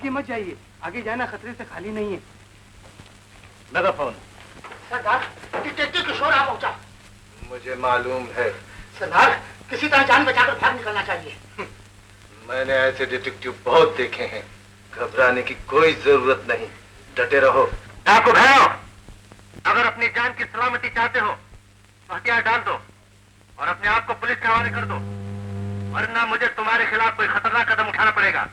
के मत जाइए, आगे जाना खतरे से खाली नहीं है। लगा फोन। सरदार, डिटेक्टिव किशोर आ पहुंचा। मुझे मालूम है। सरदार, किसी तरह जान बचाकर भाग निकलना चाहिए। मैंने ऐसे डिटेक्टिव बहुत देखे हैं, घबराने की कोई जरूरत नहीं, डटे रहो। डाकू भाइयों, अगर अपनी जान की सलामती चाहते हो तो हथियार डाल दो और अपने आप को पुलिस के हवाले कर दो, वरना मुझे तुम्हारे खिलाफ कोई खतरनाक कदम उठाना पड़ेगा।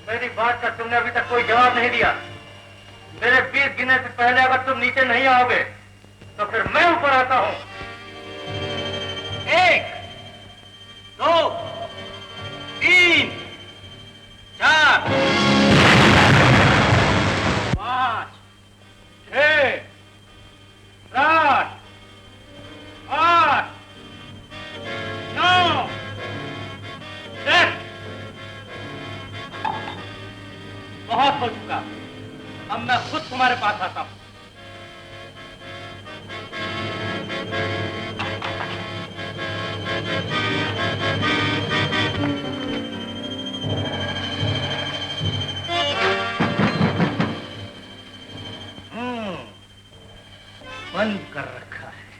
मेरी बात का तुमने अभी तक कोई जवाब नहीं दिया। मेरे 20 गिनने से पहले अगर तुम नीचे नहीं आओगे तो फिर मैं ऊपर आता हूं। 1, 2, 3, 4, 5, 6, 7, 8, 9, 10। बहुत हो चुका, अब मैं खुद तुम्हारे पास आता हूं। बंद कर रखा है।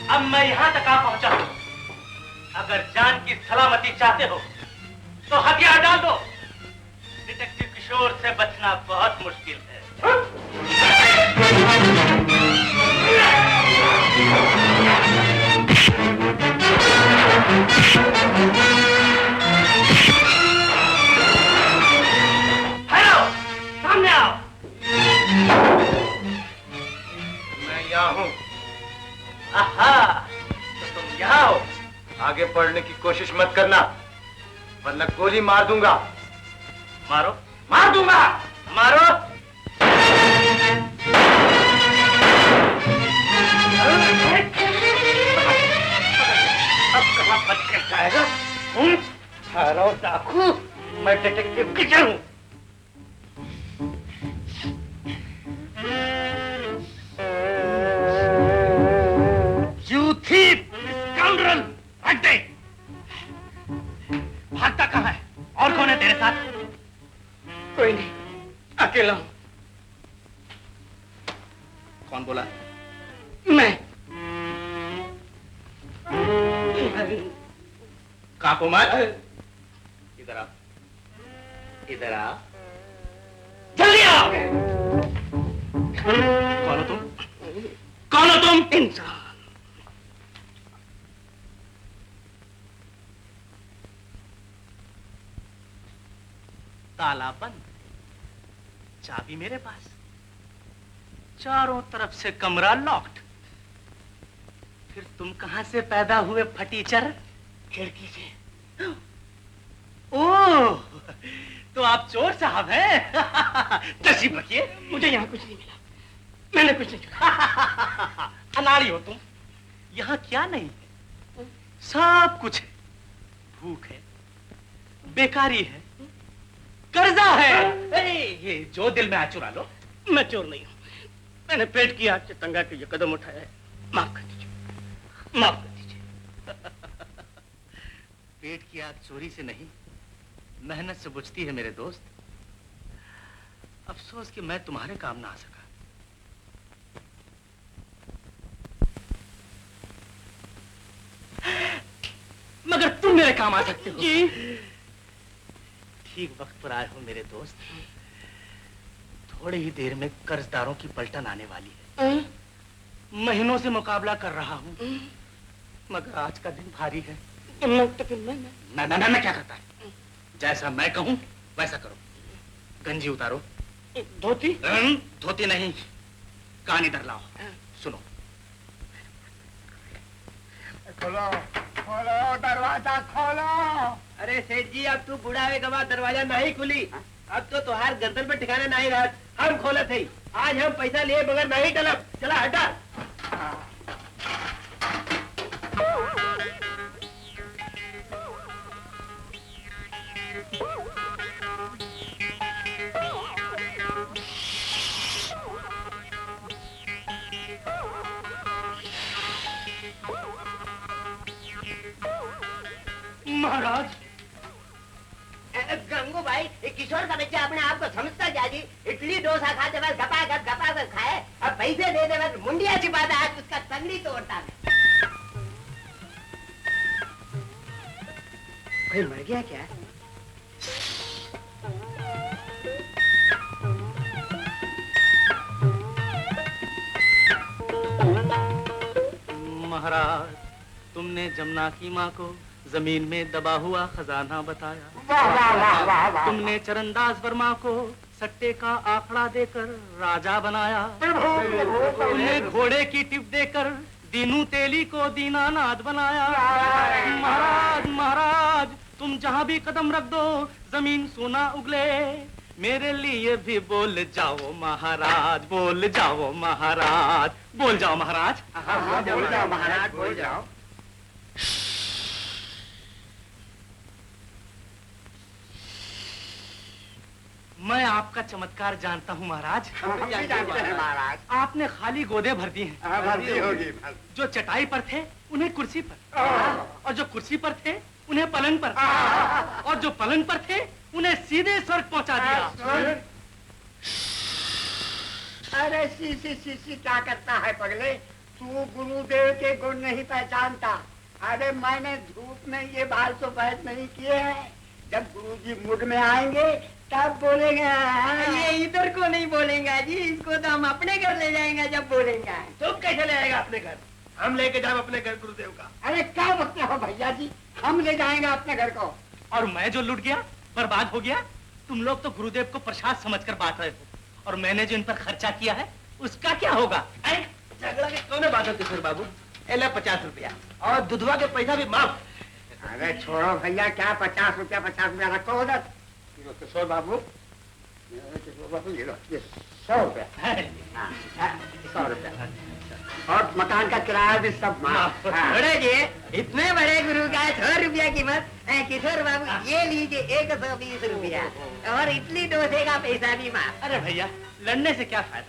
अब मैं यहां तक आ पहुंचा हूं। अगर जान की सलामती चाहते हो तो हथियार डाल दो। डिटेक्टिव किशोर से बचना बहुत मुश्किल है। हेलो, सामने आओ। मैं यहाँ हूँ। आहा, तो तुम यहाँ हो। आगे बढ़ने की कोशिश मत करना, वरना गोली मार दूंगा। मारो, मार दूंगा, मारो। अब कहाँ बच के जाएगा? ठहरो डाकू, मैं डिटेक्टिव किशोर हूँ। You thief! Scoundrel! हट दे! भागता कहाँ है? और कौन है तेरे साथ? कोई नहीं, अकेला हूं। कौन बोला? मैं। काको मत। इधर आ, इधर आ। जल्दी आओ। कौन हो तुम? कौन हो तुम? इंसान। ताला बंद, चाबी मेरे पास, चारों तरफ से कमरा लॉक्ड। फिर तुम कहां से पैदा हुए फटीचर? खिड़की से। ओह, तो आप चोर साहब हैं? तशीफ रखिए। मुझे यहाँ कुछ नहीं मिला, मैंने कुछ नहीं चुरा। अनाड़ी हो तुम। यहाँ क्या नहीं है? सब कुछ है। भूख है, बेकारी है, कर्जा है। ये जो दिल में आ चुरा लो। मैं चोर नहीं हूँ, मैंने पेट की आग से तंगा के ये कदम उठाया है। माफ कर दीजिए, माफ कर दीजिए। पेट की आग चोरी से नहीं, मेहनत से बुझती है मेरे दोस्त। अफसोस कि मैं तुम्हारे काम ना आ सका। मगर तुम मेरे काम आ सकते हो। जी, ठीक वक्त पर आए हो मेरे दोस्त। थोड़ी ही देर में कर्जदारों की पलटन आने वाली है। महीनों से मुकाबला कर रहा हूँ, मगर आज का दिन भारी है। मैं क्या करता है? जैसा मैं कहूँ वैसा करो। गंजी उतारो। धोती? धोती नहीं, कान इधर लाओ। सुनो। खोलो, खोलो, दरवाजा खोलो। अरे सेठ जी, अब तू बूढ़ा है, गवा दरवाजा नहीं खुली। अब तो तुहार गर्दन पे ठिकाना नहीं रहा। हम खोले थे, आज हम पैसा लिए बगैर नहीं टलब। चला हटा। महाराज। गंगू भाई, एक किशोर का बच्चा अपने आप को समझता क्या जी? इडली डोसा खाते वक्त गपागप खाए और पैसे देते वक्त मुंडिया छिपाता है, उसका तंगड़ी तोड़ता है। कोई मर गया क्या? महाराज, तुमने जमुना की माँ को जमीन में दबा हुआ खजाना बताया। वाह वाह वाह वाह वाह। तुमने चरणदास वर्मा को सट्टे का आंकड़ा देकर राजा बनाया। तुमने घोड़े की टिप देकर दीनू तेली को दीनानाथ बनाया। महाराज महाराज, तुम जहाँ भी कदम रख दो जमीन सोना उगले। मेरे लिए भी बोल जाओ महाराज, बोल जाओ महाराज, बोल जाओ महाराज। हाँ, बोल जाओ महाराज, बोल जाओ। मैं आपका चमत्कार जानता हूँ महाराज। हम भी जानते हैं महाराज। आपने खाली गोदे भर दी हैं। हाँ, भर्ती होगी। जो चटाई पर थे उन्हें कुर्सी पर, और जो कुर्सी पर थे उन्हें पलंग पर, और जो पलंग पर थे उन्हें सीधे स्वर्ग पहुंचा दिया। अरे सी क्या करता है पगले? तू गुरुदेव के गुण नहीं पहचानता। अरे मैंने धूप में ये बाल तो बहस नहीं किए हैं। जब गुरुजी मूड में आएंगे तब बोलेंगे। ये इधर को नहीं बोलेंगे जी, इसको तो हम अपने घर ले जाएंगे जब बोलेंगे। तुम कैसे ले आएगा अपने घर? हम लेके जाए अपने घर गुरुदेव का। अरे क्या बकते हो भैया जी, हम ले जाएंगे अपने घर को। और मैं जो लुट गया, बर्बाद हो गया, तुम लोग तो गुरुदेव को प्रसाद समझकर बांट रहे हो, और मैंने जो इन पर खर्चा किया है उसका क्या होगा? झगड़ा के कौन बात है किशोर बाबू? एला 50 रुपया और दुधवा के पैसा भी माफ। अरे छोड़ो भैया, क्या 50 रुपया रखो उधर। किशोर बाबू, ये लो, ये 100 रुपया। 100 रुपया और मकान का किराया भी सब माफ। छोड़ो जी, इतने बड़े गुरु का 100 रुपया कीमत। किशोर बाबू ये लीजिए 120 रुपया और इडली डोसे का पैसा भी माफ। अरे भैया, लड़ने से क्या फायदा?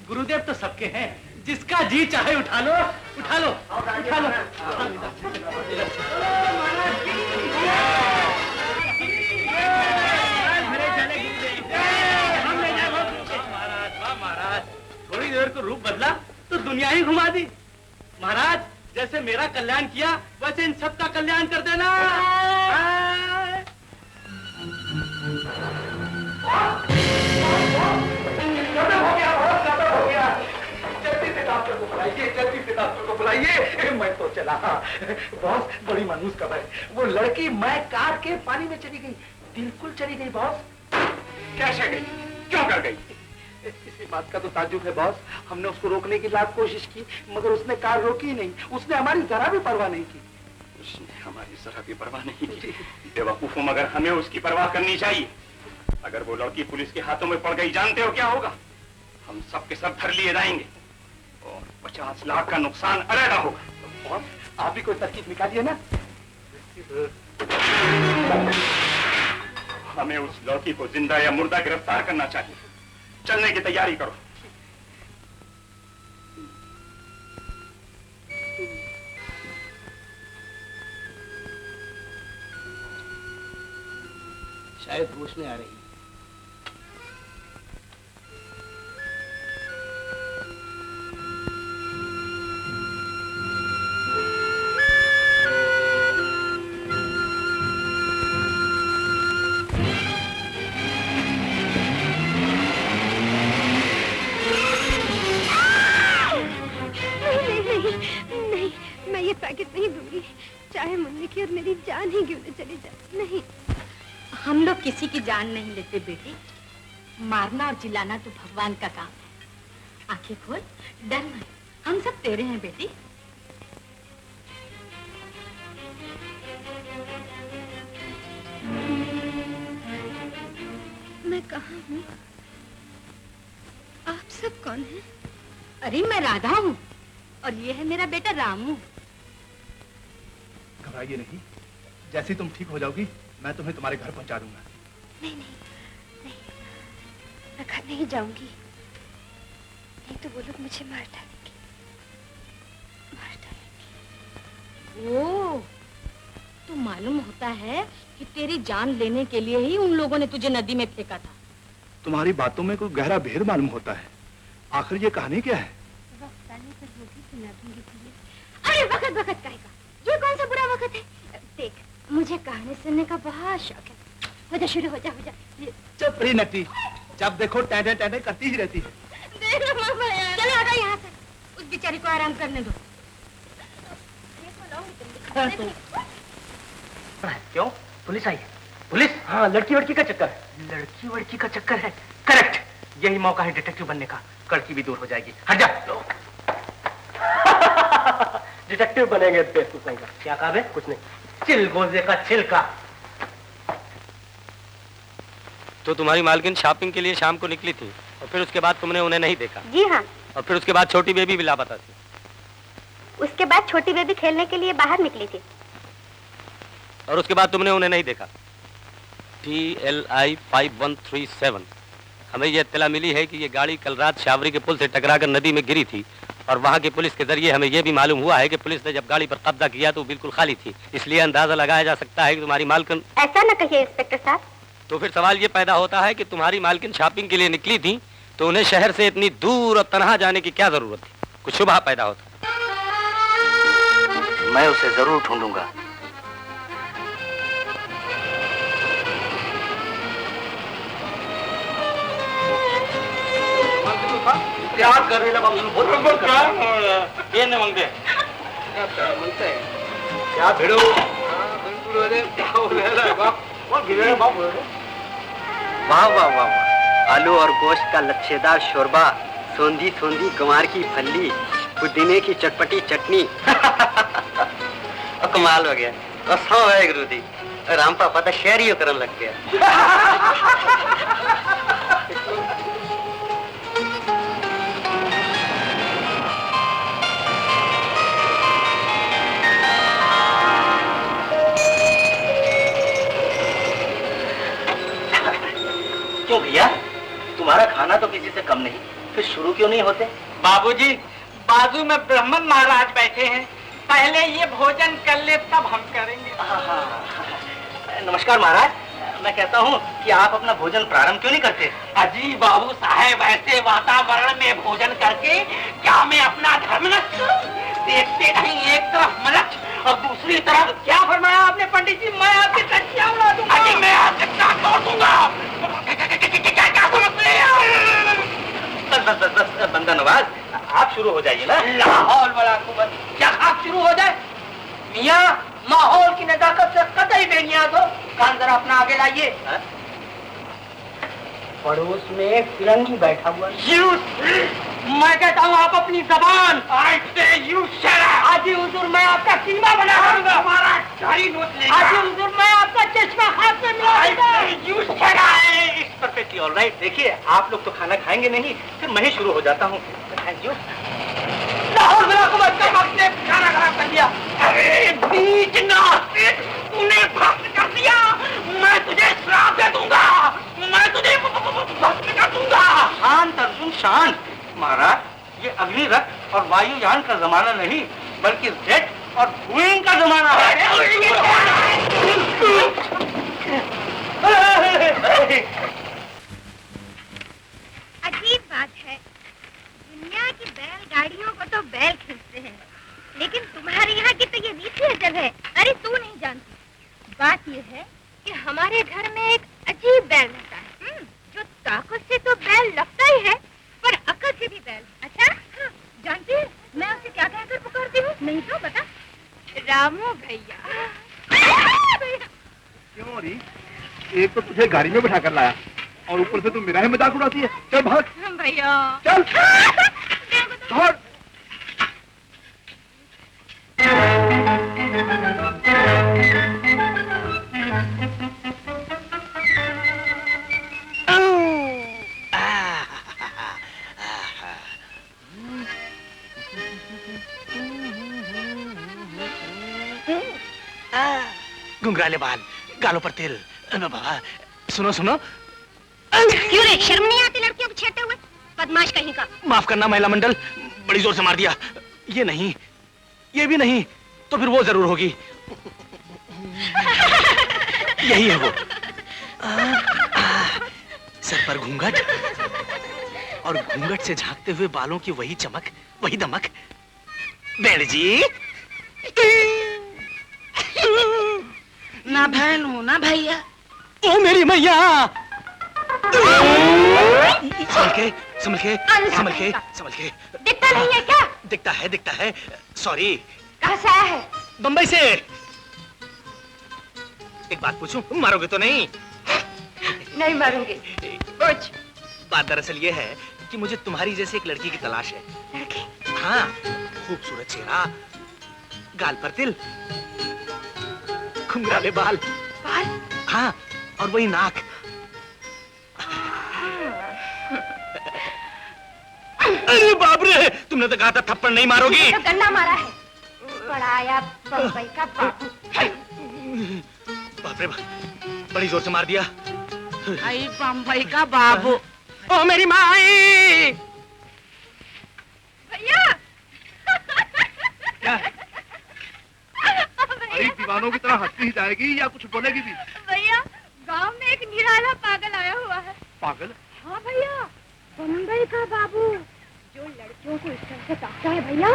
गुरुदेव तो सबके हैं, जिसका जी चाहे उठा लो, उठा लो, उठा लो। महाराज, थोड़ी देर को रूप बदला तो दुनिया ही घुमा दी। महाराज, जैसे मेरा कल्याण किया वैसे इन सब का कल्याण कर देना। जल्दी से डॉक्टर को बुलाइए। मैं तो चला। बॉस, बड़ी मानूस खबर है। वो लड़की मैं काट के पानी में चली गई, बिल्कुल चली गई बॉस। कैसे गई? क्यों कर गई? इसी बात का तो ताज्जुब है बॉस। हमने उसको रोकने की लाख कोशिश की, मगर उसने कार रोकी ही नहीं। उसने हमारी जरा भी परवाह नहीं की। उसने हमारी जरा भी परवाह नहीं की। बेवकूफों, मगर हमें उसकी परवाह करनी चाहिए। अगर वो लड़की पुलिस के हाथों में पड़ गई, जानते हो क्या होगा? हम सब के सब धर लिए जाएंगे और 50 लाख का नुकसान अरेगा होगा। बॉस, आप भी कोई तरकीब निकालिए ना। हमें उस लड़की को जिंदा या मुर्दा गिरफ्तार करना चाहिए। चलने की तैयारी करो। शायद होश में आ रही है। पैकेट नहीं दूंगी, चाहे मुन्नी की और मेरी जान ही क्यों न चली जाए। नहीं, हम लोग किसी की जान नहीं लेते बेटी। मारना और चिल्लाना तो भगवान का काम है। आंखें खोल, डर मत, हम सब तेरे हैं बेटी। मैं कहाँ हूँ? आप सब कौन हैं? अरे मैं राधा हूँ और ये है मेरा बेटा रामू। घबराइए नहीं, जैसे तुम ठीक हो जाओगी मैं तुम्हें तुम्हारे घर पहुंचा दूंगा। नहीं नहीं नहीं, मैं घर नहीं जाऊंगी, नहीं तो वो लोग मुझे मार डालेंगे, मार डालेंगे। ओ, तो मालूम होता है कि तेरी जान लेने के लिए ही उन लोगों ने तुझे नदी में फेंका था। तुम्हारी बातों में कोई गहरा भेद मालूम होता है। आखिर ये कहानी क्या है? वक्त आने पर होगी सुना दूंगी तुझे। अरे वक्त वक्त कहेगा, ये कौन सा बुरा वक्त है? देख, मुझे कहानी सुनने का बहुत शौक है। हो जा, शुरू हो जा, हो जा। चुप रही नकली, जब देखो टहने टहने करती ही रहती है। चलो हटो यहाँ से, उस बेचारी को आराम करने दो। क्यों? पुलिस आई है? पुलिस? हाँ, लड़की वड़की का चक्कर है। लड़की वड़की का चक्कर है? करेक्ट, यही मौका है डिटेक्टिव बनने का। कड़की भी दूर हो जाएगी। हट जा। डिटेक्टिव बनेंगे बेवकूफ नहीं का। क्या कहा बे? कुछ नहीं। चिलगोजे का छिलका। तो तुम्हारी मालकिन शॉपिंग के लिए शाम को निकली थी और फिर उसके बाद तुमने उन्हें नहीं देखा? जी हाँ। और फिर उसके बाद छोटी बेबी भी लापता थी? उसके बाद छोटी बेबी खेलने के लिए बाहर निकली थी। और उसके बाद तुमने उन्हें नहीं देखा? TLI 5137, हमें यह इत्तला मिली है कि ये गाड़ी कल रात शावरी के पुल से टकराकर नदी में गिरी थी और वहाँ की पुलिस के जरिए हमें यह भी मालूम हुआ है कि पुलिस ने जब गाड़ी पर कब्जा किया तो बिल्कुल खाली थी। इसलिए अंदाजा लगाया जा सकता है कि तुम्हारी मालकिन। ऐसा न कहिए इंस्पेक्टर साहब। तो फिर सवाल ये पैदा होता है कि तुम्हारी मालकिन शॉपिंग के लिए निकली थी तो उन्हें शहर से इतनी दूर और तनहा जाने की क्या जरूरत थी? कुछ शुबहा पैदा होता। मैं उसे जरूर ढूंढूंगा। क्या कर रही है? ये नहीं मांगते क्या भिड़ो? वाह वाह वाह वाह, आलू और गोश्त का लच्छेदार शोरबा, सोंधी सोंधी गंवार की फल्ली, पुदीने की चटपटी चटनी। कमाल हो गया। कसम है गुरुजी, राम पापा तो शहरी करन लग गया। क्यों भैया, तुम्हारा खाना तो किसी से कम नहीं, फिर शुरू क्यों नहीं होते? बाबूजी, बाजू में ब्राह्मण महाराज बैठे हैं, पहले ये भोजन कर ले तब हम करेंगे। नमस्कार महाराज, मैं कहता हूँ कि आप अपना भोजन प्रारंभ क्यों नहीं करते? अजी बाबू साहेब, ऐसे वातावरण में भोजन करके क्या मैं अपना धर्म नष्ट करूं? देखते नहीं, एक तरफ मलक्ष और दूसरी तरफ। क्या फरमाया आपने पंडित जी? मैं आपकी टट्टियां उड़ा दूंगा। अजी मैं आपसे काट तोड़ दूंगा। क्या समझते हैं? बस बंदा नवाज, आप शुरू हो जाइए ना। लाहौल वाला कुबत, क्या आप शुरू हो जाए? मियाँ, माहौल की नजाकत से कतई बेनियाज हो। कान जरा अपना आगे लाइए। पड़ोस में फिरंगी बैठा हुआ। मैं कहता हूँ आप अपनी जबान। आजी हुजूर, मैं आपका कीमा बना दूंगा। हमारा जारी नोट लेगा। आजी हुजूर, मैं आपका चश्मा हाथ में मिला दूंगा। Perfectly all right. देखिए, आप लोग तो खाना खाएंगे नहीं, फिर मैं ही शुरू हो जाता हूँ। Thank you. लाहौल वाला कुबत का वक्त ने खाना खराब कर दिया। अरे बीच नास्तिक, तूने भक्त कर दिया। मैं तुझे श्राप दे दूंगा। मैं तुझे भक्त कर दूंगा। शांत अर्जुन शांत। महाराज, ये अग्नि रथ और वायुयान का जमाना नहीं, बल्कि जेट और बोइंग का जमाना है। अजीब बात है, दुनिया की बैलगाड़ियों को तो बैल खींचते हैं, लेकिन तुम्हारे यहाँ की तो ये रीति अजब है। अरे तू नहीं जानती, बात ये है कि हमारे घर में एक अजीब बैल रहता है, जो ताकत से तो बैल लगता ही है, पर अकल से भी बैल। अच्छा हाँ, जानती है मैं उसे क्या कहकर पुकारती हूँ? नहीं तो बता। रामू भैया। क्यों री? एक तो तुझे गाड़ी में बिठा कर लाया और ऊपर से तू मेरा ही मजाक उड़ाती है। चल भाग। भैया चल भाग। घुंघराले बाल, गालों पर तिल। बाबा सुनो सुनो। क्यों रे, शर्म नहीं आती लड़कियों को छेड़ते हुए? बदमाश कहीं का। माफ करना महिला मंडल, बड़ी जोर से मार दिया। ये नहीं, ये भी नहीं, तो फिर वो जरूर होगी। यही है वो। सर पर घूंघट और घूंघट से झांकते हुए बालों की वही चमक, वही दमक। बेड़ जी ना बहन हो ना भैया। ओ मेरी मैया। संभल के, संभल के, संभल के, संभल के। दिखता नहीं है क्या? दिखता है। सॉरी। कहाँ से आया है? बंबई से। एक बात पूछूं, मारोगे तो नहीं? नहीं मारूंगी। कुछ बात दरअसल ये है कि मुझे तुम्हारी जैसे एक लड़की की तलाश है। लड़की? हाँ, खूबसूरत चेहरा, गाल पर तिल, घुंघराले बाल। बाल? हाँ, और वही नाक। अरे बाप रे, तुमने तो कहा था थप्पड़ नहीं मारोगी। तो गन्ना मारा है। बड़ा आया बम्बई का बाबू। बाप रे बाप, बड़ी जोर से मार दिया। आई बम्बई का बाबू। ओ मेरी माई। भैया क्या? अरे दीवानों की तरह हंसती ही जाएगी या कुछ बोलेगी भी? भैया, गांव में एक निराला पागल आया हुआ है। पागल? हाँ भैया, बम्बई का बाबू, जो लड़कियों को इस तरह से ताकता है भैया,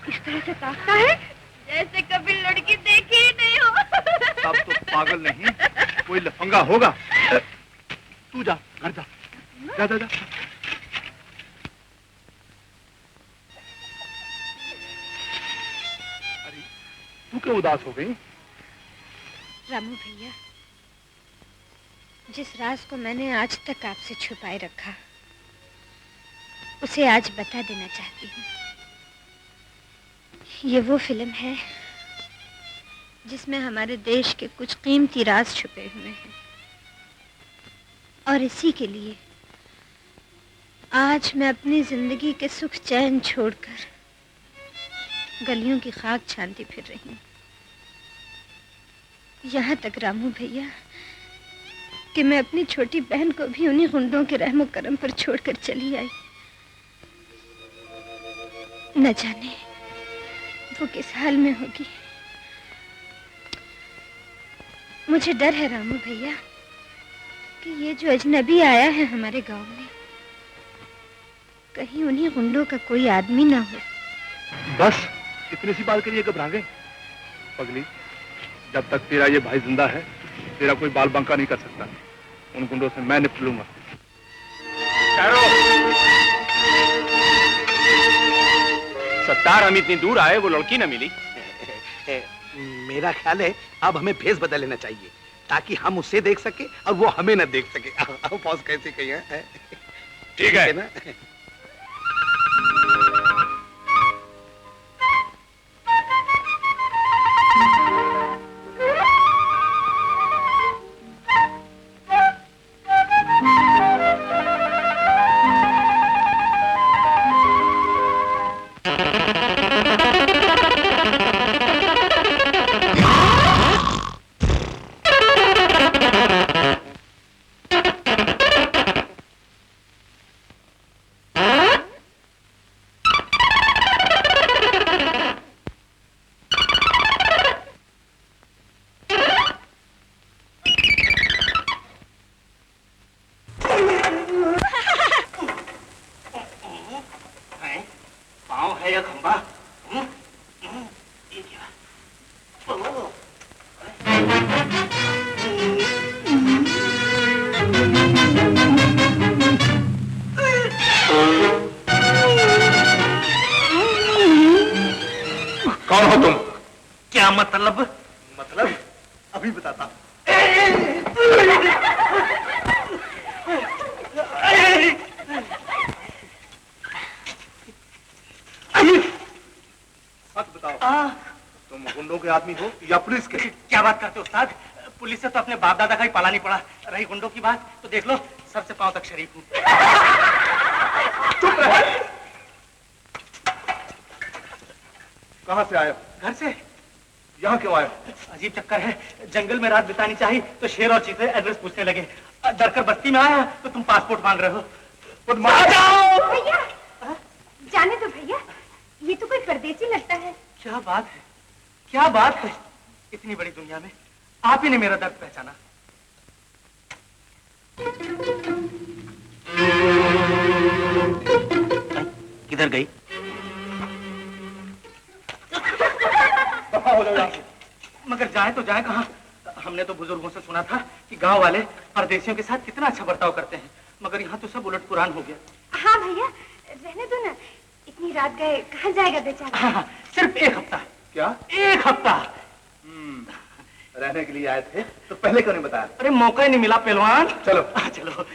इस तरह से ताकता है जैसे कभी लड़की देखी ही नहीं हो। तब तो पागल नहीं, कोई लफंगा होगा। तू जा, घर जा, जा जा जा। अरे तू क्यों उदास हो गई? रामू भैया, जिस राज को मैंने आज तक आपसे छुपाए रखा, उसे आज बता देना चाहती हूँ। ये वो फिल्म है जिसमें हमारे देश के कुछ कीमती राज छुपे हुए हैं, और इसी के लिए आज मैं अपनी जिंदगी के सुख चैन छोड़कर गलियों की खाक छानती फिर रही हूँ। यहाँ तक रामू भैया कि मैं अपनी छोटी बहन को भी उन्हीं गुंडों के रहमो करम पर छोड़कर चली आई। न जाने वो किस हाल में होगी। मुझे डर है रामू भैया कि ये जो अजनबी आया है हमारे गांव में, कहीं उन्हीं गुंडों का कोई आदमी ना हो। बस इतनी सी बात के लिए घबरा गए? पगली, जब तक तेरा ये भाई जिंदा है, तेरा कोई बाल बांका नहीं कर सकता। उन गुंडों से मैं निपट लूंगा। सत्तार, हम इतनी दूर आए, वो लड़की न मिली। मेरा ख्याल है अब हमें भेस बदल लेना चाहिए ताकि हम उसे देख सके और वो हमें न देख सके। बॉस कैसे कही है? ठीक है ना? कौन हो तुम? क्या मतलब? मतलब अभी बताता हूँ। सच बताओ, तुम गुंडों के आदमी हो या पुलिस के? क्या बात करते हो उस्ताद? पुलिस से तो अपने बाप दादा का ही पाला नहीं पड़ा। रही गुंडों की बात तो देख लो, सर से पांव तक शरीफ हूँ। चुप रहे। कहाँ से आए? घर से। यहाँ क्यों आए? अजीब चक्कर है, जंगल में रात बितानी चाहिए तो शेर और चीते एड्रेस पूछने लगे। डरकर बस्ती में आया तो तुम पासपोर्ट मांग रहे हो। भैया, जाने दो भैया, ये तो कोई परदेसी लगता है। क्या बात है, क्या बात है। इतनी बड़ी दुनिया में आप ही ने मेरा दर्द पहचाना। किधर गई? मगर जाए तो जाए कहाँ? हमने तो बुजुर्गों से सुना था कि गांव वाले परदेशियों के साथ कितना अच्छा बर्ताव करते हैं, मगर यहाँ तो सब उलट पुरान हो गया। हाँ भैया, रहने दो ना, इतनी रात गए कहाँ जाएगा बेचारा? हाँ, सिर्फ एक हफ्ता। क्या? एक हफ्ता रहने के लिए आए थे तो पहले क्यों नहीं बताया? अरे मौका ही नहीं मिला पहलवान। चलो चलो।